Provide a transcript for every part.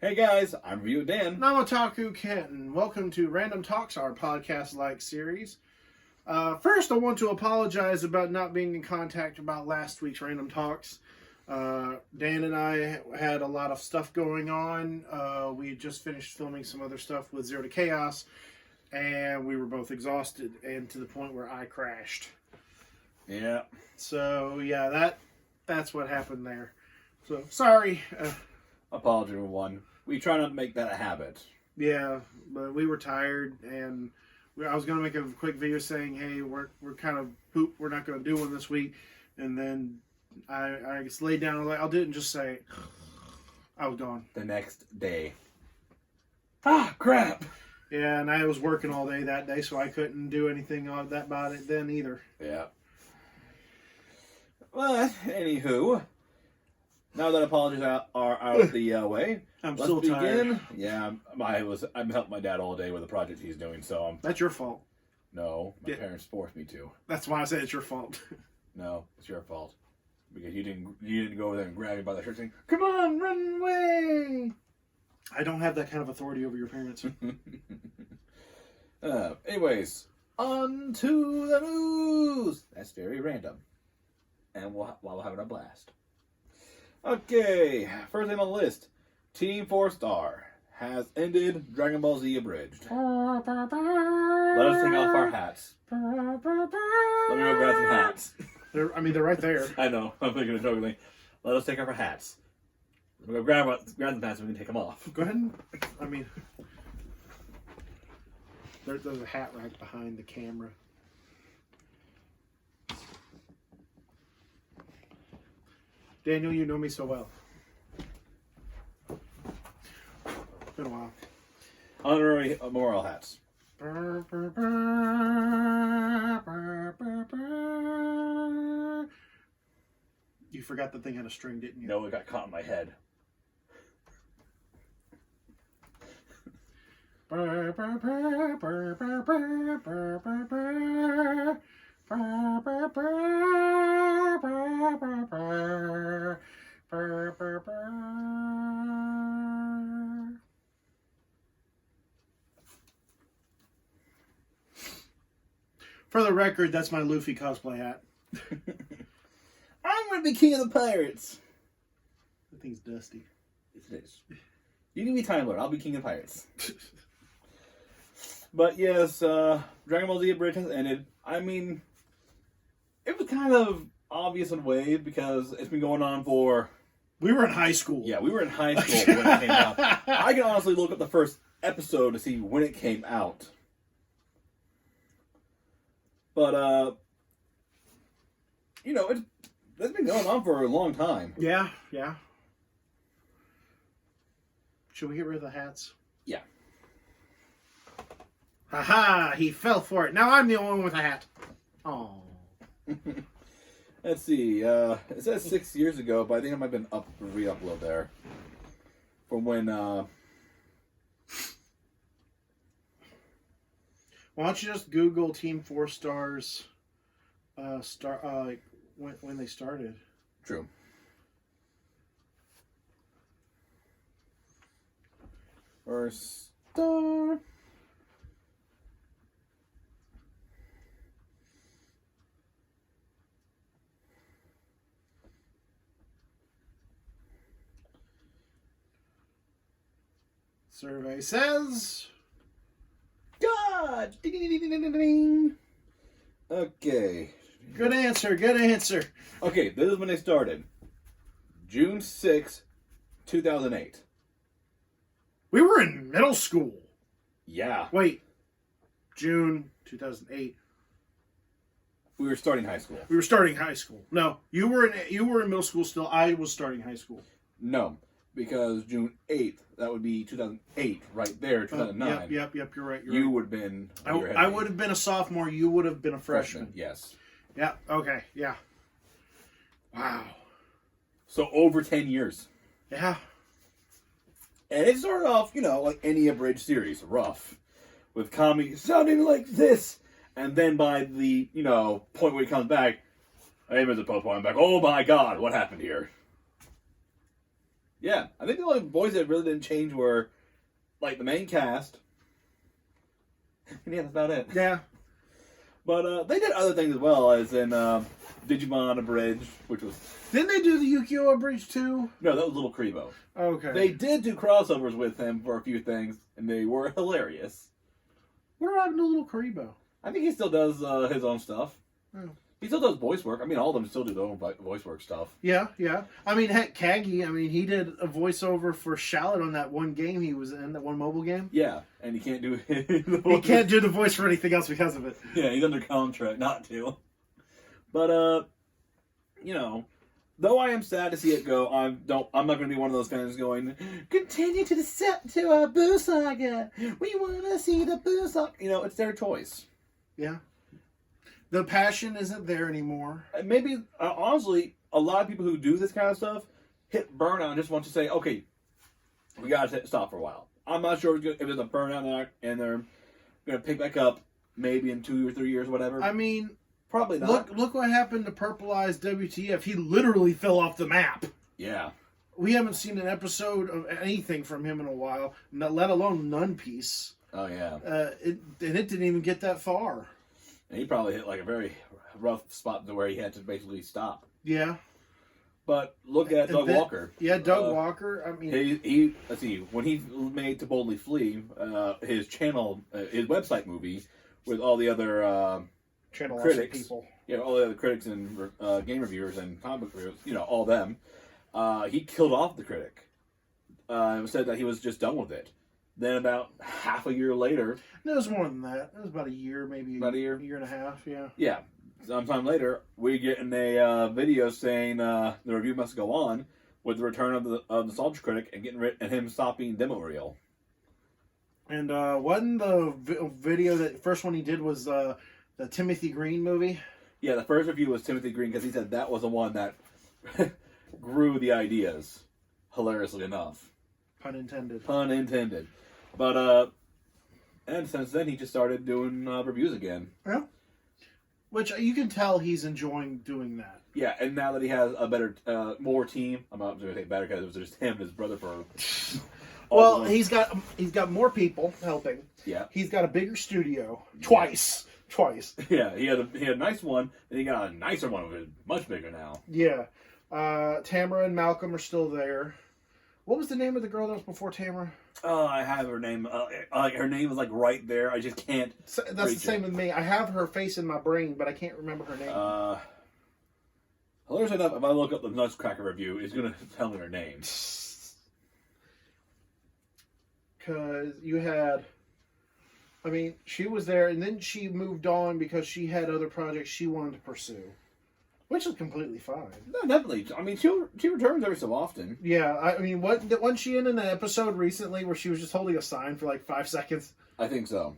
Hey guys, I'm Review Dan. And I'm Otaku Kenton. Welcome to Random Talks, our podcast-like series. First, I want to apologize about not being in contact about last week's Random Talks. Dan and I had a lot of stuff going on. We had just finished filming some other stuff with Zero to Chaos, and we were both exhausted, and to the point where I crashed. Yeah. So, yeah, that's what happened there. So, sorry. Apology, everyone. We try not to make that a habit. Yeah, but we were tired, and I was going to make a quick video saying, hey, we're kind of poop, we're not going to do one this week. And then I just laid down and I'll do it and just say, I was gone. The next day. Ah, crap! Yeah, and I was working all day that day, so I couldn't do anything about it then either. Yeah. Well, anywho, now that apologies are out of the way, I'm let's still begin. tired. Yeah, I'm helping my dad all day with the project he's doing, so That's your fault. no, my parents forced me to. That's why I said it's your fault. No, it's your fault. Because you didn't go over there and grab me by the shirt saying, "Come on, run away!" I don't have that kind of authority over your parents. Anyways, on to the news. That's very random. And while having a blast. Okay, first thing on the list. TeamFourStar has ended Dragon Ball Z Abridged. Let us take off our hats. Let me go grab some hats. They're right there. I know, I'm thinking of jokingly. Let us take off our hats. Let me go grab some hats so we can take them off. Go ahead and, there's a hat rack behind the camera. Daniel, you know me so well. Been a while. Honorary memorial hats. You forgot the thing had a string, didn't you? No, it got caught in my head. For the record, that's my Luffy cosplay hat. I'm going to be king of the pirates. That thing's dusty. It is. You can be Time Lord. I'll be king of pirates. But yes, Dragon Ball Z Abridged has ended. I mean, it was kind of obvious in a way because it's been going on for... We were in high school. Yeah, we were in high school when it came out. I can honestly look up the first episode to see when it came out. But, you know, it's been going on for a long time. Yeah. Should we get rid of the hats? Yeah. Haha, he fell for it. Now I'm the only one with a hat. Oh. Let's see. It says 6 years ago, but I think it might have been re-upload there. From when, Why don't you just Google TeamFourStar's when they started? True. First star. Survey says... God! Ding, ding, ding, ding, ding, ding. Okay. Good answer. Okay, this is when they started. June 6, 2008. We were in middle school. Yeah. Wait. June 2008. We were starting high school. We were starting high school. No, you were in middle school still. I was starting high school. No, because June 8th, that would be 2008, right there, 2009. Yep, you're right. You would have been... I would have been a sophomore. You would have been a freshman. Yes. Yeah, okay, yeah. Wow. So over 10 years. Yeah. And it started off, you know, like any abridged series, rough. With Kami sounding like this. And then by the, you know, point where he comes back, hey, Mr. Pokemon, I'm back, oh my god, what happened here? Yeah, I think the only voices that really didn't change were, like, the main cast. And yeah, that's about it. Yeah. But they did other things as well, as in Digimon Abridged, which was... Didn't they do the Yu-Gi-Oh! Abridged too? No, that was Little Kribo. Okay. They did do crossovers with him for a few things, and they were hilarious. What happened to Little Karibo? I think he still does his own stuff. Oh. He still does voice work. I mean, all of them still do their own voice work stuff. Yeah, yeah. I mean, heck, Kagi, he did a voiceover for Shallot on that one game he was in, that one mobile game. Yeah, and he can't do He can't do the voice for anything else because of it. Yeah, he's under contract not to. But, you know, though I am sad to see it go, I'm not going to be one of those fans going, continue to the Boo Saga. We want to see the Boo Saga. You know, it's their choice. Yeah. The passion isn't there anymore. Maybe, honestly, a lot of people who do this kind of stuff hit burnout and just want to say, okay, we got to stop for a while. I'm not sure if it's a burnout and they're going to pick back up maybe in 2 or 3 years or whatever. I mean, probably not. Look what happened to Purple Eyes WTF. He literally fell off the map. Yeah. We haven't seen an episode of anything from him in a while, let alone Nun Piece. Oh, yeah. It didn't even get that far. And he probably hit like a very rough spot to where he had to basically stop. Yeah. But look at Doug Walker. Yeah, Doug Walker. I mean, he let's see, when he made To Boldly Flee, his channel, his website movie with all the other channel critics, people. Yeah, all the other critics and game reviewers and comic reviewers, you know, all them. He killed off the critic. Said that he was just done with it. Then about half a year later... No, it was more than that. It was about a year, maybe about a year and a half, yeah. Yeah. Sometime later, we get in a video saying the review must go on with the return of the Soldier Critic and and him stopping demo reel. And wasn't the video, that first one he did was the Timothy Green movie? Yeah, the first review was Timothy Green because he said that was the one that grew the ideas, hilariously enough. Pun intended. Pun intended. But, and since then he just started doing reviews again. Yeah. Which you can tell he's enjoying doing that. Yeah, and now that he has a better, more team, I'm not going to say better because it was just him and his brother for... Well, he's got more people helping. Yeah. He's got a bigger studio. Twice. Yeah, he had a nice one, and he got a nicer one, which is much bigger now. Yeah. Tamara and Malcolm are still there. What was the name of the girl that was before Tamara? Oh, I have her name. Her name is like right there. I just can't. So, that's the same with me. I have her face in my brain, but I can't remember her name. Hilarious enough, if I look up the Nutcracker review, it's going to tell me her name. Because you had... I mean, she was there, and then she moved on because she had other projects she wanted to pursue. Which is completely fine. No, definitely. I mean, she returns every so often. Yeah, I mean, wasn't she in an episode recently where she was just holding a sign for like 5 seconds? I think so.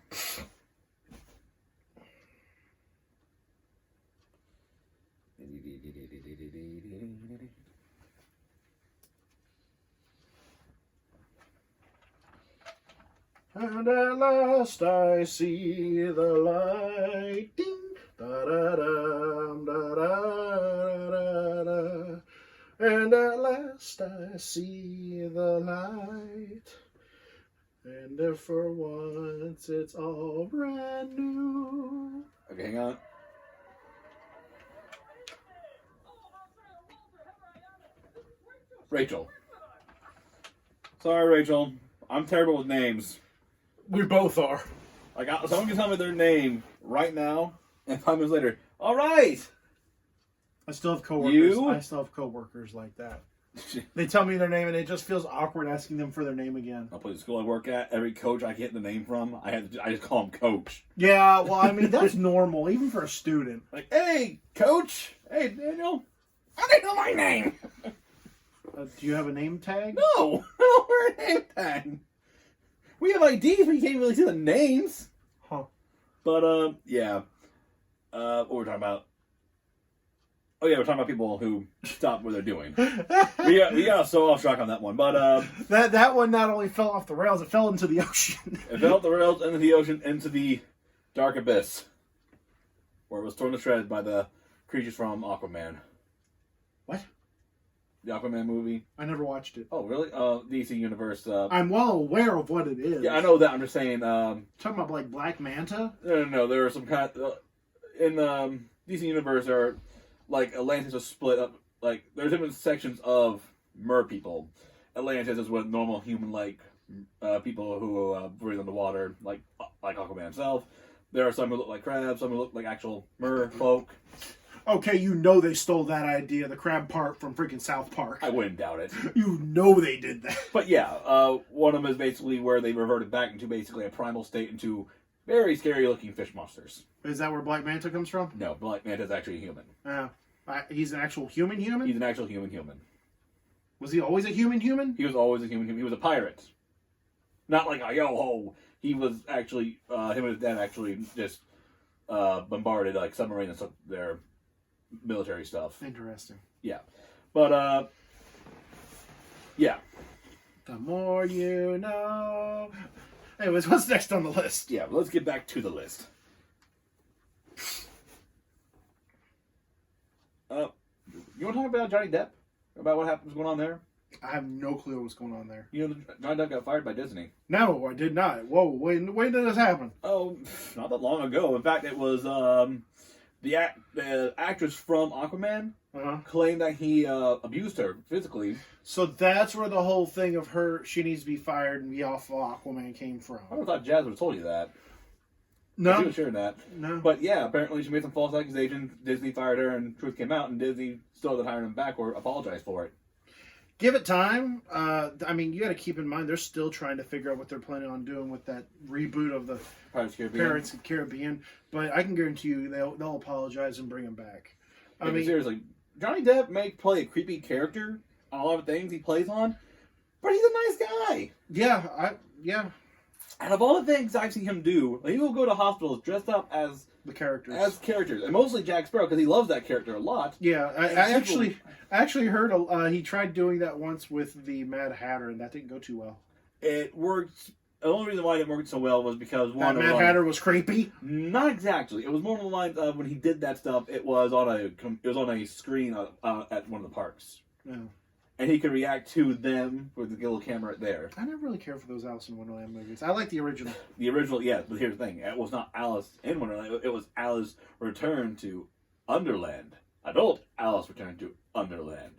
And at last I see the light. Ding. Da-da-dum, da-da-da-da. And at last I see the light. And if for once it's all brand new. Okay, hang on. Rachel. Sorry, Rachel. I'm terrible with names. We both are. Like, someone can tell me their name right now, and 5 minutes later, all right. I still have coworkers. You? I still have coworkers like that. They tell me their name, and it just feels awkward asking them for their name again. I'll play the school I work at. Every coach I get the name from, I just call him Coach. Yeah, well, I mean, that's normal, even for a student. Like, hey, Coach. Hey, Daniel. I didn't know my name. Do you have a name tag? No, I don't wear a name tag. We have IDs, but you can't really see the names. Huh. But, yeah. What were we talking about? Oh, yeah, we're talking about people who stop what they're doing. we got so off track on that one. But, that one not only fell off the rails, it fell into the ocean. It fell off the rails, into the ocean, into the dark abyss. Where it was torn to shreds by the creatures from Aquaman. What? The Aquaman movie. I never watched it. Oh, really? DC Universe. I'm well aware of what it is. Yeah, I know that. I'm just saying. Talking about like Black Manta? No. There are some kind in DC Universe. Are like Atlantis is split up. Like there's different sections of mer people. Atlantis is with normal human-like people who breathe underwater, like Aquaman himself. There are some who look like crabs, some who look like actual mer folk. Okay, you know they stole that idea, the crab part, from freaking South Park. I wouldn't doubt it. You know they did that. But yeah, one of them is basically where they reverted back into basically a primal state into very scary-looking fish monsters. Is that where Black Manta comes from? No, Black Manta's actually a human. He's an actual human? He's an actual human. Was he always a human? He was always a human. He was a pirate. Not like a yo-ho. He was actually, him and his dad actually just bombarded like submarines and stuff, their military stuff. Interesting. Yeah. But, yeah. The more you know. Anyways, what's next on the list? Yeah, let's get back to the list. You want to talk about Johnny Depp? About what happens going on there? I have no clue what's going on there. You know, Johnny Depp got fired by Disney. No, I did not. Whoa, when did this happen? Oh, not that long ago. In fact, it was the actress from Aquaman claimed that he abused her physically. So that's where the whole thing of she needs to be fired and be off of Aquaman came from. I thought Jazz would have told you that. No. She was sharing that. No. But yeah, apparently she made some false accusations. Disney fired her and truth came out, and Disney still hasn't hired him back or apologized for it. Give it time. I mean, you got to keep in mind they're still trying to figure out what they're planning on doing with that reboot of the Pirates of the Caribbean. But I can guarantee you they'll apologize and bring him back. I mean, seriously, Johnny Depp may play a creepy character on a lot of things he plays on, but he's a nice guy. Yeah. Out of all the things I've seen him do, he will go to hospitals dressed up as the characters. And mostly Jack Sparrow, because he loves that character a lot. Yeah, I actually heard he tried doing that once with the Mad Hatter, and that didn't go too well. It worked. The only reason why it didn't work so well was because Mad Hatter was creepy. Not exactly. It was more along the lines of when he did that stuff. It was on a screen at one of the parks. Yeah. And he could react to them with the little camera there. I never really cared for those Alice in Wonderland movies. I like the original. The original, yeah, but here's the thing. It was not Alice in Wonderland. It was Alice Return to Underland. Adult Alice Return to Underland.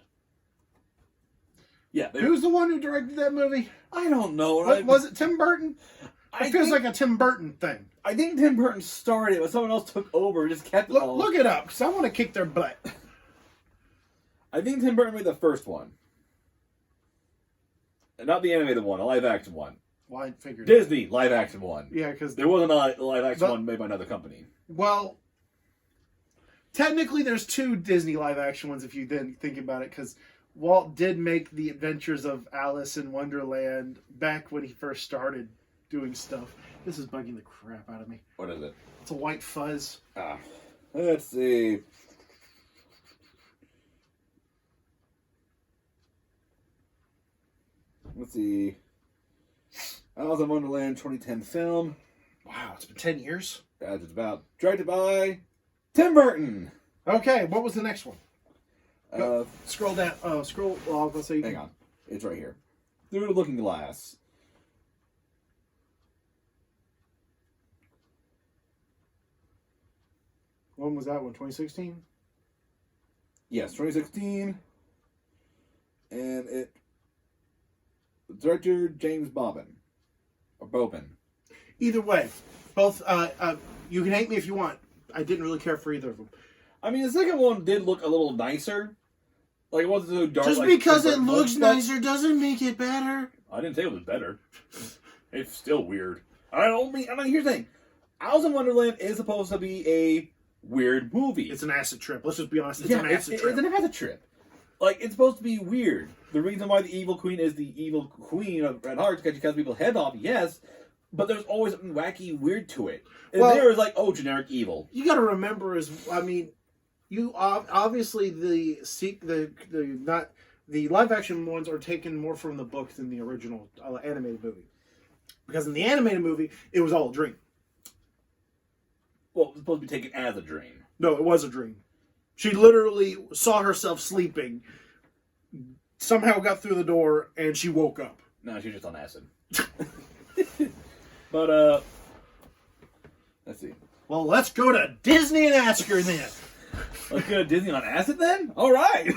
Yeah. Who's the one who directed that movie? I don't know. Was it Tim Burton? It feels like a Tim Burton thing. I think Tim Burton started it, but someone else took over and just kept it all. Look it up, because I want to kick their butt. I think Tim Burton made the first one. Not the animated one, a live-action one. Well, I figured Disney live-action one. Yeah, because there wasn't a live-action one made by another company. Well, technically, there's two Disney live-action ones if you didn't think about it, because Walt did make the Adventures of Alice in Wonderland back when he first started doing stuff. This is bugging the crap out of me. What is it? It's a white fuzz. Let's see. Let's see. Alice in Wonderland 2010 film. Wow, it's been 10 years? As it's about. Directed by Tim Burton. Okay, what was the next one? Scroll down. Scroll. Well, let's see. Hang on. It's right here. Through the Looking Glass. When was that one? 2016? Yes, 2016. And it. Director James Bobbin. Or Bobin. Either way, both. You can hate me if you want. I didn't really care for either of them. I mean, the second one did look a little nicer. Like, it wasn't so dark. Just because it looks nicer doesn't make it better. I didn't say it was better. It's still weird. I mean, here's the thing. Alice in Wonderland is supposed to be a weird movie. It's an acid trip. Let's just be honest. It's an acid trip. It's an acid trip. Like, it's supposed to be weird. The reason why the evil queen is the evil queen of Red Hearts because she cuts people's heads off, yes. But there's always something wacky, weird to it. And there is like, oh, generic evil. You got to remember you obviously the live action ones are taken more from the book than the original animated movie. Because in the animated movie, it was all a dream. Well, it was supposed to be taken as a dream. No, it was a dream. She literally saw herself sleeping, somehow got through the door and she woke up. No, she was just on acid. But, let's see. Well, let's go to Disney and ask her then. Let's go to Disney on acid then? All right.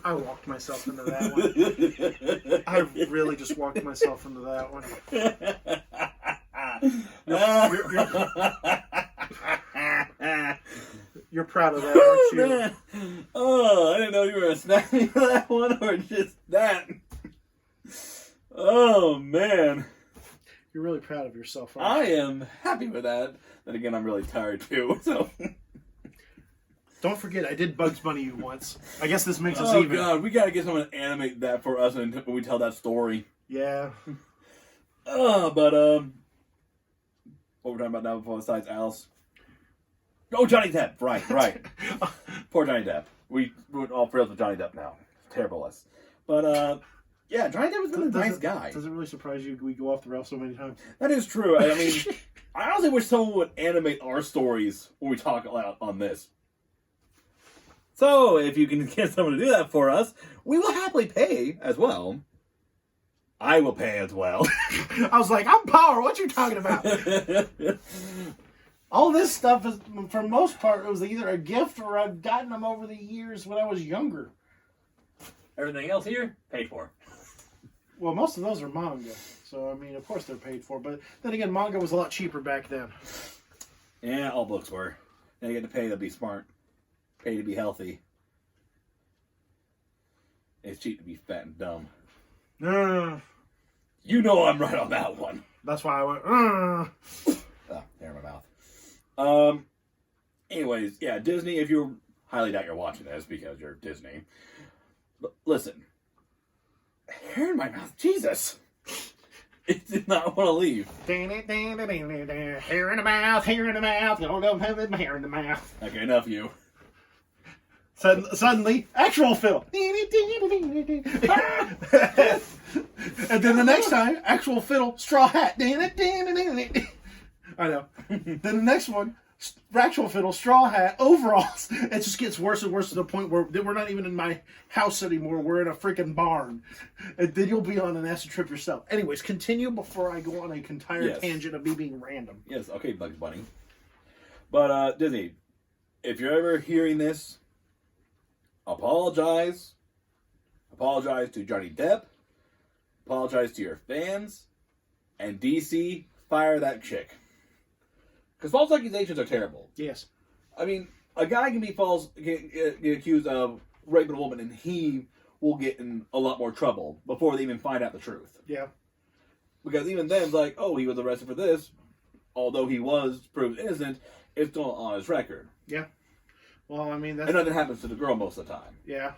I walked myself into that one. I really just walked myself into that one. You're proud of that, aren't you? Man. Oh, I didn't know you were going to smack me for that one or just that. Oh, man. You're really proud of yourself, aren't I you? am happy with that. Then again, I'm really tired too. So don't forget, I did Bugs Bunny you once. I guess this makes us oh even. God, we gotta get someone to animate that for us when we tell that story. Yeah. But what we're talking about now besides Alice? Oh, Johnny Depp. Right. Poor Johnny Depp. We went all thrilled with Johnny Depp now. Terrible us. But yeah, Johnny Depp was a nice guy. Does it really surprise you we go off the rails so many times? That is true. I mean, I honestly wish someone would animate our stories when we talk on this. So, if you can get someone to do that for us, we will happily pay as well. I will pay as well. I was like, I'm power. What you talking about? All this stuff is, for the most part, it was either a gift or I've gotten them over the years when I was younger. Everything else here, paid for. Well, most of those are manga. So, I mean, of course they're paid for. But then again, manga was a lot cheaper back then. Yeah, all books were. Now you get to pay to be smart. Pay to be healthy. It's cheap to be fat and dumb. You know I'm right on that one. That's why I went, Oh, hair in my mouth. Anyways, yeah, Disney, if you highly doubt you're watching this because you're Disney. But listen. Hair in my mouth, Jesus. It did not want to leave. hair in the mouth, hair in the mouth. You don't have hair in the mouth. Okay, enough of you. Suddenly, actual Phil. And then the next time, actual fiddle, straw hat. I know. Then the next one, actual fiddle, straw hat, overalls. It just gets worse and worse to the point where we're not even in my house anymore. We're in a freaking barn. And then you'll be on an acid trip yourself. Anyways, continue before I go on a entire tangent of me being random. Yes, okay, Bugs Bunny. But, Disney, if you're ever hearing this, apologize. Apologize to Johnny Depp. Apologize to your fans. And DC, fire that chick. Because false accusations are terrible. Yes. I mean, a guy can be get accused of raping a woman, and he will get in a lot more trouble before they even find out the truth. Yeah. Because even then, it's like, oh, he was arrested for this, although he was proved innocent, it's still on his record. Yeah. Well, I mean, that's... And nothing happens to the girl most of the time. Yeah.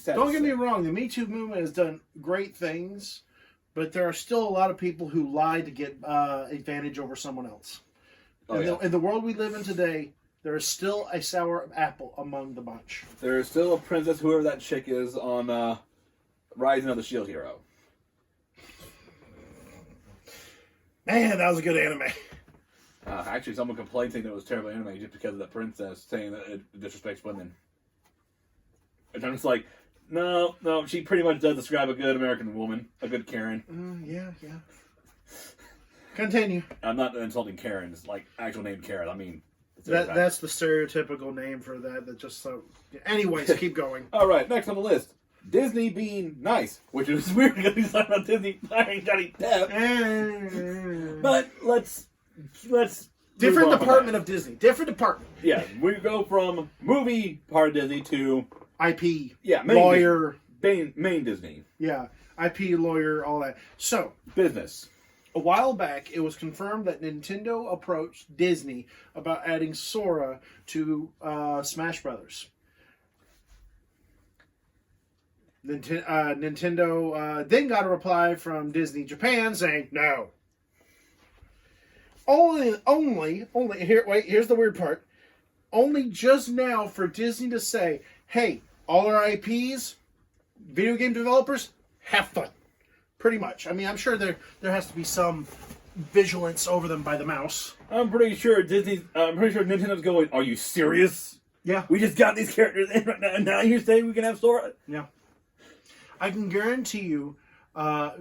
Don't get me wrong, the Me Too movement has done great things, but there are still a lot of people who lie to get advantage over someone else. In the world we live in today, there is still a sour apple among the bunch. There is still a princess, whoever that chick is, on Rising of the Shield Hero. Man, that was a good anime. Actually, someone complained saying that it was terrible anime just because of the princess saying that it disrespects women. And I'm just like, no, she pretty much does describe a good American woman, a good Karen. Yeah. Continue. I'm not insulting Karens, like actual name Karen. I mean, that's the stereotypical name for that. That just so. Anyways, keep going. All right, next on the list, Disney being nice, which is weird because he's talking about Disney firing Johnny Depp. But let's different department of Disney. Different department. Yeah, we go from movie part of Disney to IP. Yeah, lawyer. Main Disney. Yeah, IP, lawyer, all that. So business. A while back, it was confirmed that Nintendo approached Disney about adding Sora to Smash Brothers. Nintendo then got a reply from Disney Japan saying no. Only here's the weird part. Only just now for Disney to say, hey, all our IPs, video game developers, have fun. Pretty much. I mean, I'm sure there has to be some vigilance over them by the mouse. I'm pretty sure Nintendo's going, are you serious? Yeah. We just got these characters in right now, and now you're saying we can have Sora? Yeah. I can guarantee you,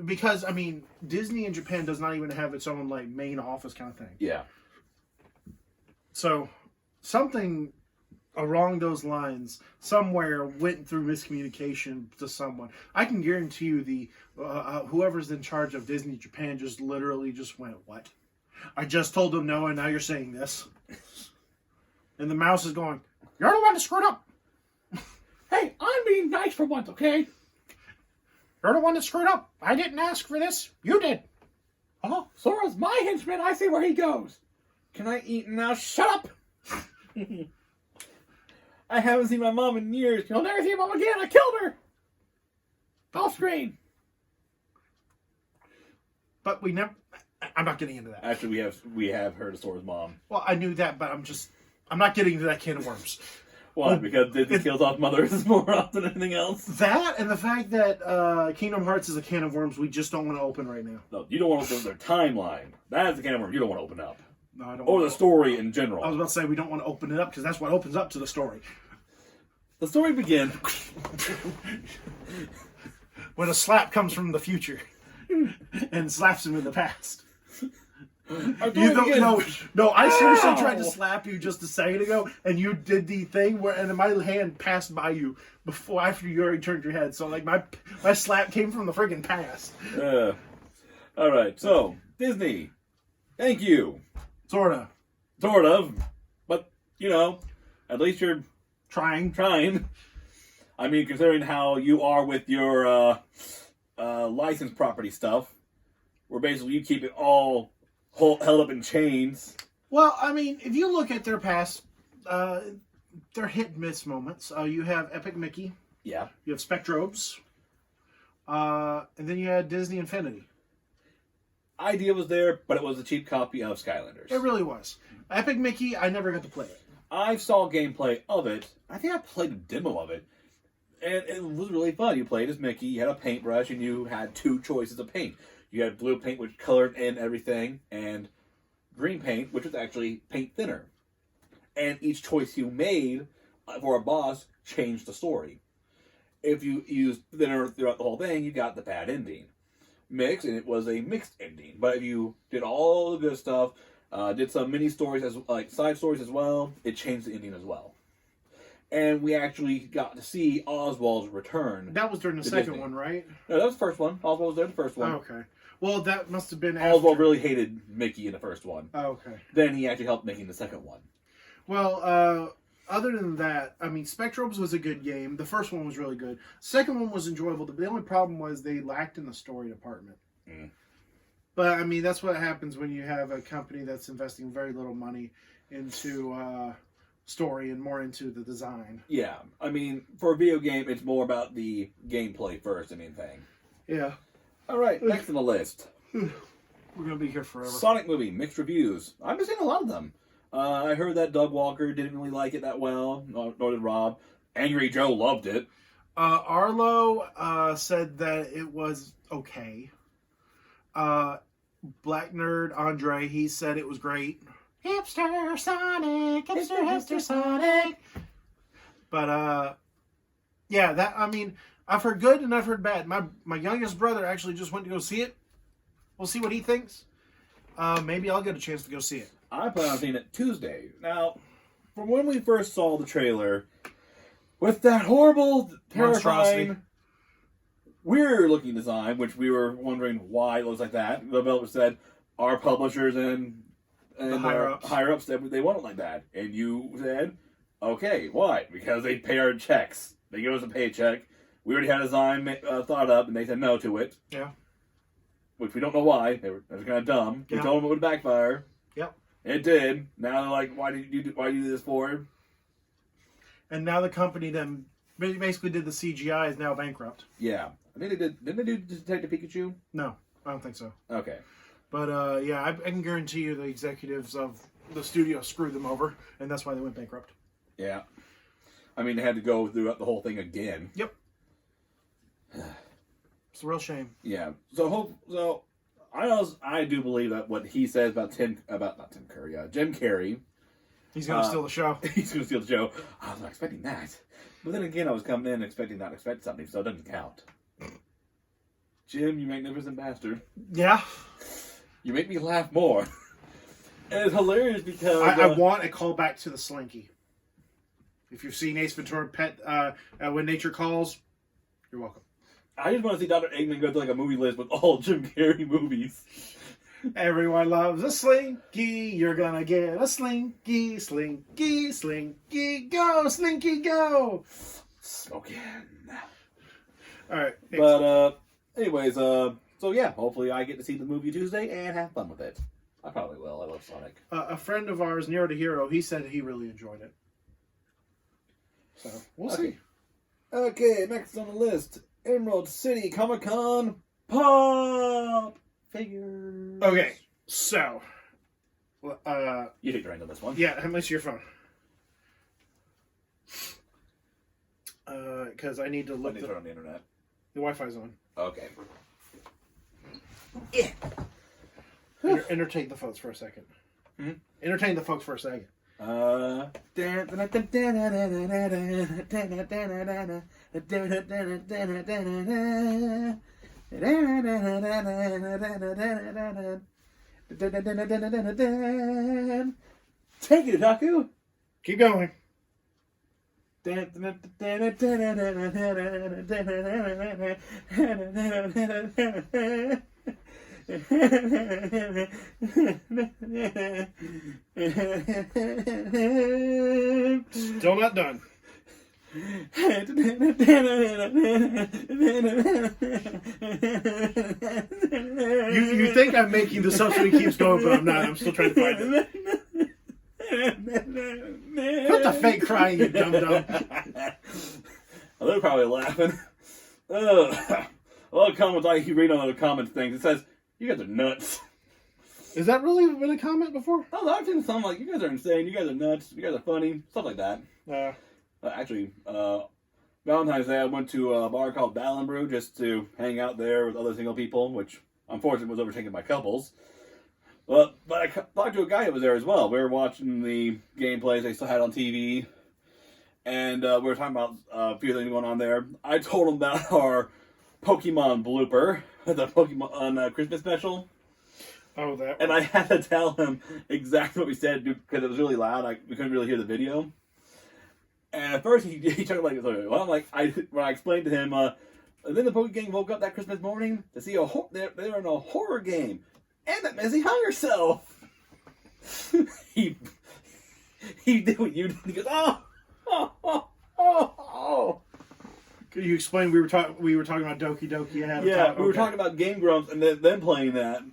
because, I mean, Disney in Japan does not even have its own, like, main office kind of thing. Yeah. So, something along those lines somewhere went through miscommunication to someone. I can guarantee you the whoever's in charge of Disney Japan just literally just went, what? I just told them no, and now you're saying this. And the mouse is going, you're the one that screwed up. Hey, I'm being nice for once, okay? You're the one that screwed up. I didn't ask for this. You did. Oh, Sora's my henchman. I see where he goes. Can I eat now? Shut up! I haven't seen my mom in years. You'll never see your mom again. I killed her. Off screen. But we never. I'm not getting into that. Actually, we have heard of Sora's mom. Well, I knew that, but I'm not getting into that can of worms. Why? Because Disney kills off mothers more often than anything else? That and the fact that Kingdom Hearts is a can of worms we just don't want to open right now. No, you don't want to open their timeline. That is the can of worms you don't want to open up. No, I don't. Or the story in general. I was about to say we don't want to open it up because that's what opens up to the story. The story begins when a slap comes from the future and slaps him in the past. You don't know. No, I seriously tried to slap you just a second ago, and you did the thing where, and then my hand passed by you after you already turned your head. So like my slap came from the friggin' past. All right, so Disney, thank you. Sort of, but you know, at least you're trying. I mean, considering how you are with your licensed property stuff, where basically you keep it all held up in chains. Well, I mean, if you look at their past, their hit and miss moments, you have Epic Mickey. Yeah. You have Spectrobes. And then you had Disney Infinity. Idea was there, but it was a cheap copy of Skylanders. It really was. Epic Mickey, I never got to play it. I saw gameplay of it. I think I played a demo of it. And it was really fun. You played as Mickey, you had a paintbrush, and you had two choices of paint. You had blue paint, which colored in everything, and green paint, which was actually paint thinner. And each choice you made for a boss changed the story. If you used thinner throughout the whole thing, you got the bad ending. Mixed, and it was a mixed ending. But if you did all the good stuff, did some mini stories, like side stories as well, it changed the ending as well. And we actually got to see Oswald's return. That was during the second Disney. one, right? No, that was the first one. Oswald was there the first one. Oh, okay. Well, that must have been after. Oswald really hated Mickey in the first one. Oh, okay. Then he actually helped Mickey in the second one. Well, other than that, I mean, Spectrobes was a good game. The first one was really good. Second one was enjoyable. The only problem was they lacked in the story department. Mm. But, I mean, that's what happens when you have a company that's investing very little money into story and more into the design. Yeah. I mean, for a video game, it's more about the gameplay first than anything. Yeah. All right, next on the list. We're going to be here forever. Sonic movie, mixed reviews. I've been seeing a lot of them. I heard that Doug Walker didn't really like it that well, nor did Rob. Angry Joe loved it. Arlo said that it was okay. Black Nerd Andre, he said it was great. Hipster Sonic, hipster Sonic. But yeah, I mean, I've heard good and I've heard bad. My youngest brother actually just went to go see it. We'll see what he thinks. Maybe I'll get a chance to go see it. I plan on seeing it Tuesday. Now, from when we first saw the trailer, with that horrible, terrifying, weird-looking design, which we were wondering why it looks like that, the developer said our publishers and higher-ups said they want it like that. And you said, okay, why? Because they pay our checks. They give us a paycheck. We already had a design thought up, and they said no to it. Yeah. Which we don't know why. They were kind of dumb. We told them it would backfire. Yep. It did. Now they're like, why did you do this for? And now the company that basically did the CGI is now bankrupt. Yeah. I think they did. Didn't they do Detective Pikachu? No, I don't think so. Okay. But yeah, I can guarantee you the executives of the studio screwed them over, and that's why they went bankrupt. Yeah. I mean, they had to go through the whole thing again. Yep. It's a real shame. Yeah. So I do believe that what he says about Jim Carrey, He's going to steal the show. He's going to steal the show. I was not expecting that. But then again, I was coming in expecting not to expect something, so it doesn't count. Jim, you magnificent bastard. Yeah. You make me laugh more. And it's hilarious because... I want a callback to the Slinky. If you've seen Ace Ventura Pet When Nature Calls, you're welcome. I just want to see Dr. Eggman go through like a movie list with all Jim Carrey movies. Everyone loves a Slinky. You're gonna get a Slinky. Slinky, Slinky, go. Slinky, go. Smoking. All right. But, anyways, so yeah, hopefully I get to see the movie Tuesday and have fun with it. I probably will. I love Sonic. A friend of ours, Nero to Hero, he said he really enjoyed it. So, we'll see. Okay, next on the list, Emerald City Comic-Con Pop Figures. Okay, so... you take the reins on this one. Yeah, how much your phone? Because I need to look... I need to turn on the internet. The Wi-Fi's on. Okay. Yeah. Entertain the folks for a second. Hmm? Entertain the folks for a second. Take it, Otaku. Keep going. Still not done. You think I'm making this up so he keeps going, but I'm not. I'm still trying to find it. Quit the fake crying, you dum-dum. Well, they're probably laughing. A lot of comments I read on the comments things. It says, you guys are nuts. Is that really been a comment before? Oh, I've seen some like, you guys are insane, you guys are nuts, you guys are funny, stuff like that. Actually, Valentine's Day I went to a bar called Ballon Brew just to hang out there with other single people, which unfortunately was overtaken by couples. But I talked to a guy that was there as well. We were watching the gameplays they still had on TV, and we were talking about a few things going on there. I told him about our Pokemon blooper, the Pokemon Christmas special. Oh, that one. And I had to tell him exactly what we said because it was really loud. We couldn't really hear the video. And at first he took it like, well, I'm like, when I explained to him, and then the Pokemon gang woke up that Christmas morning to see they're in a horror game, and that Mizzy hung herself. he did what you did. He goes, oh. Could you explain? We were talking about Doki Doki ahead of Yeah, time. we were talking about Game Grumps and then playing that.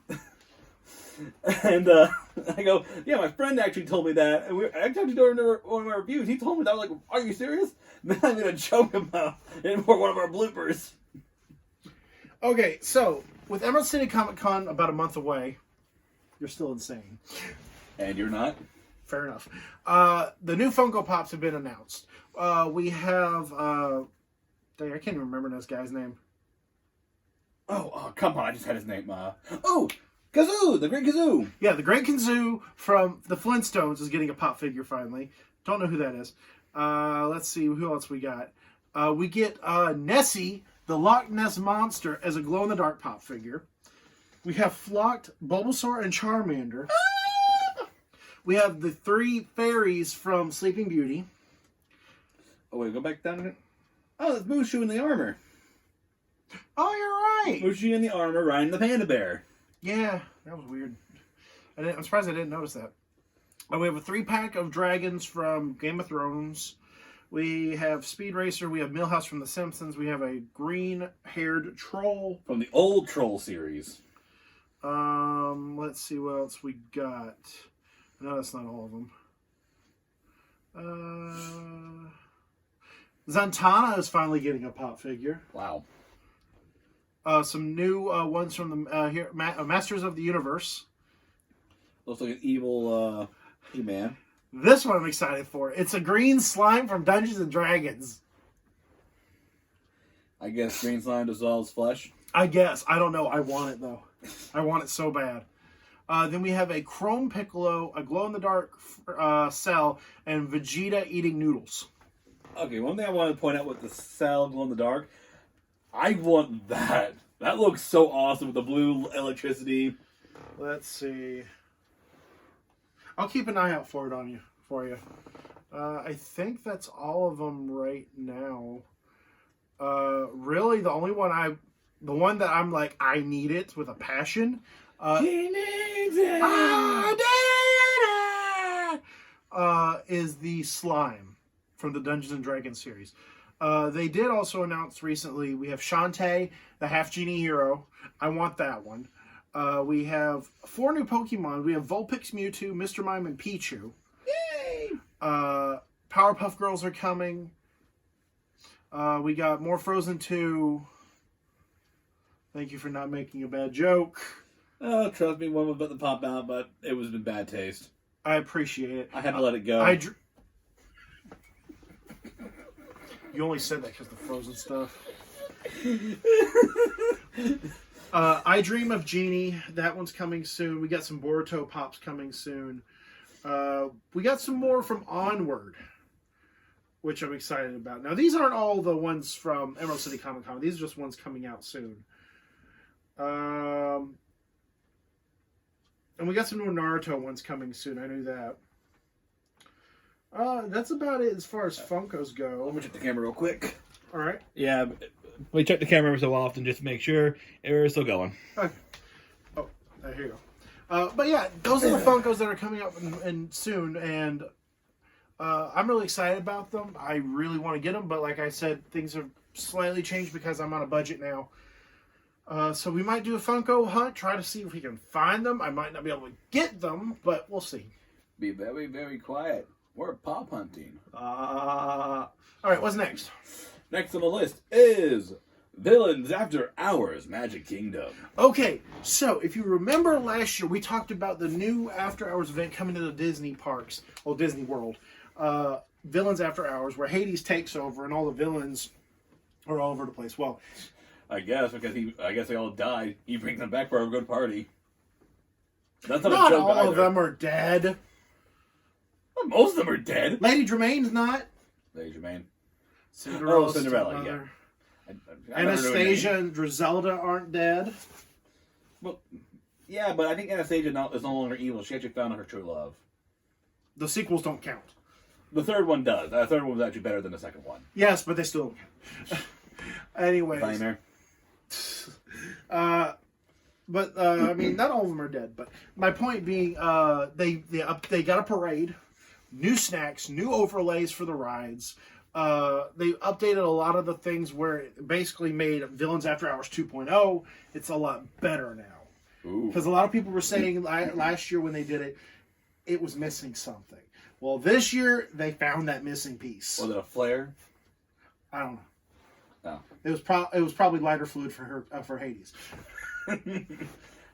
And I go, yeah, my friend actually told me that. And I actually during one of my reviews, he told me that. I was like, are you serious? Then I'm going to choke him out for one of our bloopers. Okay, so with Emerald City Comic Con about a month away, you're still insane. And you're not? Fair enough. The new Funko Pops have been announced. We have... I can't even remember this guy's name. Oh, come on. I just had his name. Kazoo! The Great Kazoo! Yeah, the Great Kazoo from the Flintstones is getting a pop figure finally. Don't know who that is. Let's see, who else we got? We get Nessie, the Loch Ness Monster, as a glow-in-the-dark pop figure. We have Flocked, Bulbasaur, and Charmander. We have the 3 fairies from Sleeping Beauty. Oh, wait, go back down a minute. Oh, it's Mushu in the armor. Oh, you're right! Mushu in the armor riding the panda bear. Yeah, that was weird. I'm surprised I didn't notice that. We have a 3-pack of dragons from Game of Thrones. We have Speed Racer. We have Milhouse from The Simpsons. We have a green-haired troll. From the old Troll series. Let's see what else we got. No, that's not all of them. Zatanna is finally getting a pop figure. Wow. Some new ones from the Masters of the Universe. Looks like an evil He-Man. This one I'm excited for. It's a green slime from Dungeons and Dragons. I guess green slime dissolves flesh. I guess. I don't know. I want it, though. I want it so bad. Then we have a Chrome Piccolo, a glow-in-the-dark Cell, and Vegeta eating noodles. Okay, one thing I want to point out with the Cell glow in the dark, I want that. That looks so awesome with the blue electricity. Let's see. I'll keep an eye out for you. I think that's all of them right now. Really, the one that I'm like, I need it with a passion. He needs it. Is the slime from the Dungeons and Dragons series. They did also announce recently we have Shantae, the half genie hero. I want that one. We have 4 new Pokemon. We have Vulpix, Mewtwo, Mr. Mime, and Pichu. Yay! Powerpuff Girls are coming. We got more Frozen 2. Thank you for not making a bad joke. Oh, trust me, one was about to pop out, but it was in bad taste. I appreciate it. I had to let it go. You only said that because of the Frozen stuff. I Dream of Genie. That one's coming soon. We got some Boruto Pops coming soon. We got some more from Onward, which I'm excited about. Now, these aren't all the ones from Emerald City Comic Con. These are just ones coming out soon. And we got some new Naruto ones coming soon. I knew that. That's about it as far as Funkos go. Let me check the camera real quick. All right. Yeah, we check the camera every so often just to make sure it's still going. Okay. Oh, here you go. But yeah, those are the Funkos that are coming up in soon, and I'm really excited about them. I really want to get them, but like I said, things have slightly changed because I'm on a budget now. So we might do a Funko hunt, try to see if we can find them. I might not be able to get them, but we'll see. Be very, very quiet. We're pop hunting. All right, what's next? Next on the list is Villains After Hours Magic Kingdom. Okay, so if you remember last year, we talked about the new After Hours event coming to the Disney parks, or Disney World. Villains After Hours, where Hades takes over and all the villains are all over the place. Well, I guess, because I guess they all died. He brings them back for a good party. That's not a not joke all either. of them are dead. Well, most of them are dead. Lady Germain's not. Lady Germain. Cinderella's Cinderella, still yeah. there. I never knew her Anastasia name. and Griselda aren't dead. Well, yeah, but I think Anastasia is no longer evil. She actually found her true love. The sequels don't count. The third one does. The third one was actually better than the second one. Yes, but they still don't count. Anyways. Timer. I mean, not all of them are dead. But my point being, they got a parade, new snacks, new overlays for the rides. They updated a lot of the things where it basically made Villains After Hours 2.0. It's a lot better now. Because a lot of people were saying last year when they did it, it was missing something. Well, this year they found that missing piece. Was it a flare? I don't know. No. It was probably lighter fluid for Hades.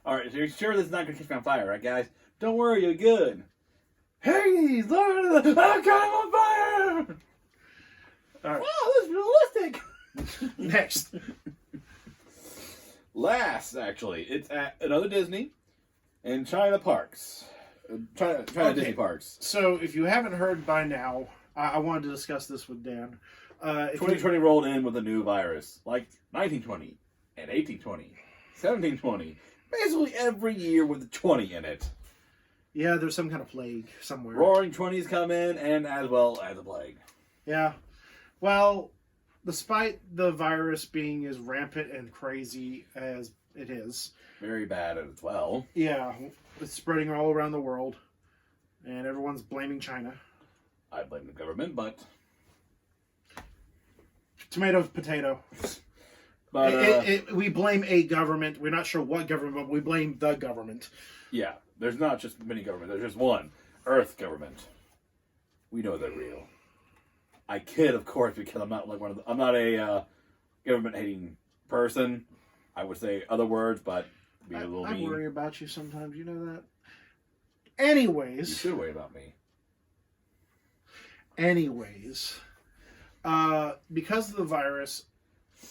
All right, so you're sure this is not going to catch me on fire, right, guys? Don't worry, you're good. Hades, Lord of the... I'm kind of on fire! All right. Wow, this is realistic! Next. Last, actually, it's at another Disney in China Parks. China Disney Parks. So, if you haven't heard by now, I wanted to discuss this with Dan. 2020 rolled in with a new virus, like 1920 and 1820, 1720. Basically every year with a 20 in it. Yeah, there's some kind of plague somewhere. Roaring 20s come in, and as well as a plague. Yeah. Well, despite the virus being as rampant and crazy as it is. Very bad as well. Yeah, it's spreading all around the world, and everyone's blaming China. I blame the government, but... Tomato, potato. But we blame a government. We're not sure what government, but we blame the government. Yeah, there's not just many governments. There's just one. Earth government. We know they're real. I kid, of course, because I'm not like I'm not a government-hating person. I would say other words, but be a little mean. I worry about you sometimes. You know that. Anyways. You should worry about me. Anyways. Because of the virus,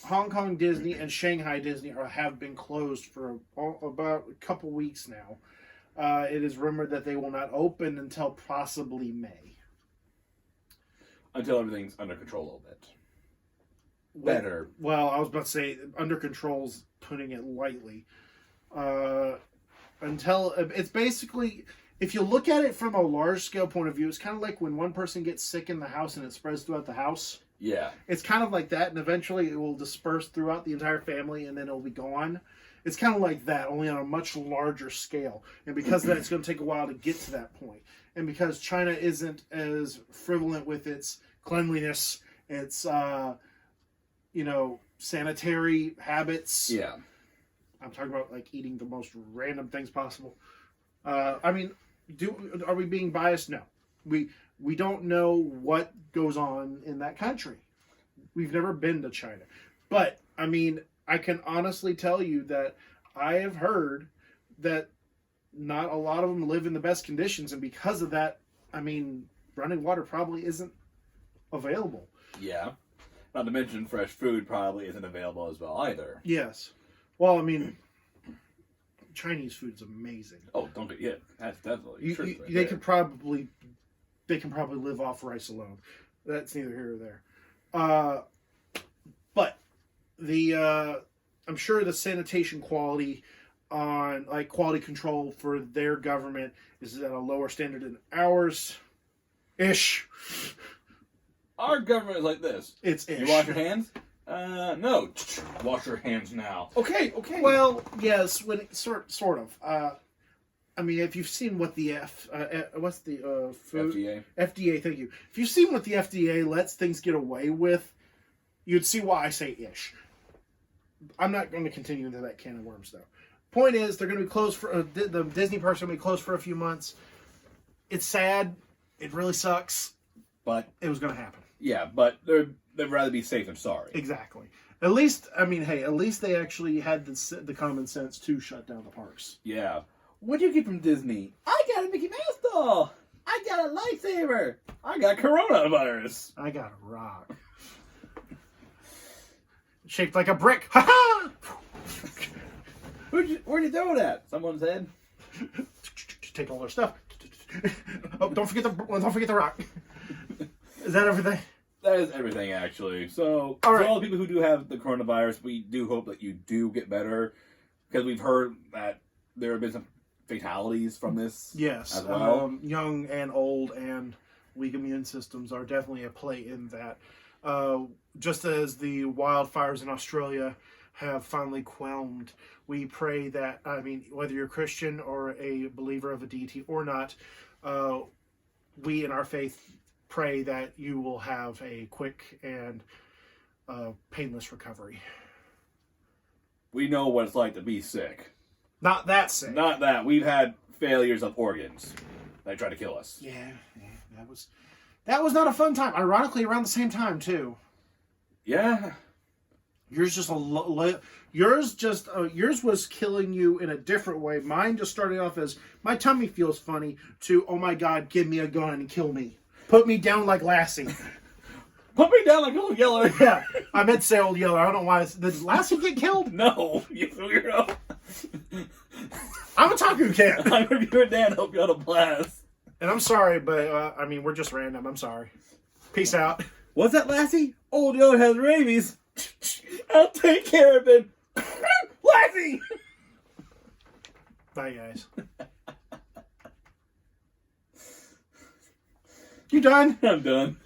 Hong Kong Disney and Shanghai Disney have been closed for about a couple weeks now. It is rumored that they will not open until possibly May. Until everything's under control a little bit. Better. Well, I was about to say under control's putting it lightly. Until it's basically, if you look at it from a large scale point of view, it's kind of like when one person gets sick in the house and it spreads throughout the house. Yeah. It's kind of like that, and eventually it will disperse throughout the entire family, and then it'll be gone. It's kind of like that, only on a much larger scale. And because of that, it's going to take a while to get to that point. And because China isn't as frivolent with its cleanliness, its sanitary habits. Yeah. I'm talking about like eating the most random things possible. Are we being biased? No. We don't know what goes on in that country. We've never been to China. But, I mean, I can honestly tell you that I have heard that not a lot of them live in the best conditions, and because of that, I mean, running water probably isn't available. Yeah. Not to mention fresh food probably isn't available as well either. Yes. Well, I mean, Chinese food's amazing. Oh, don't get it. That's definitely true. They can probably live off rice alone. That's neither here or there. But I'm sure the sanitation quality on like quality control for their government is at a lower standard than ours. Ish. Our government is like this. It's ish. You wash your hands? No. Wash your hands now. Okay. Well, yes, when it, sort of. I mean, if you've seen what the what's the food FDA, thank you. If you've seen what the FDA lets things get away with, you'd see why I say ish. I'm not going to continue into that can of worms, though. Point is, they're going to be closed for the Disney parks are going to be closed for a few months. It's sad. It really sucks. But it was going to happen. Yeah, but they'd rather be safe than sorry. Exactly. At least, I mean, hey, at least they actually had the common sense to shut down the parks. Yeah. What'd you get from Disney? I got a Mickey Mouse doll. I got a lightsaber. I got coronavirus. I got a rock. Shaped like a brick. Ha ha! Where'd you throw it at? Someone's head? Take all their stuff. Oh, don't forget the rock. Is that everything? That is everything, actually. So, all right. For all the people who do have the coronavirus, we do hope that you do get better, because we've heard that there have been some fatalities from this. Yes, as well. Young and old and weak immune systems are definitely a play in that. Just as the wildfires in Australia have finally quelled, we pray that, I mean, whether you're Christian or a believer of a deity or not, we in our faith pray that you will have a quick and painless recovery. We know what it's like to be sick. Not that sick. Not that. We've had failures of organs. They tried to kill us. Yeah, that was not a fun time. Ironically, around the same time too. Yeah. Yours was killing you in a different way. Mine just started off as my tummy feels funny to, oh my God, give me a gun and kill me. Put me down like Lassie. Put me down like Old Yeller. Yeah, I meant to say Old Yeller. I don't know why. Did Lassie get killed? No, you weirdo. I'm a Taku Cat. I'm reviewer Dan. Hope you had a blast. And I'm sorry, but I mean, we're just random. I'm sorry. Peace out. What's that, Lassie? Old Yeller has rabies. I'll take care of him. Lassie! Bye, guys. You done? I'm done.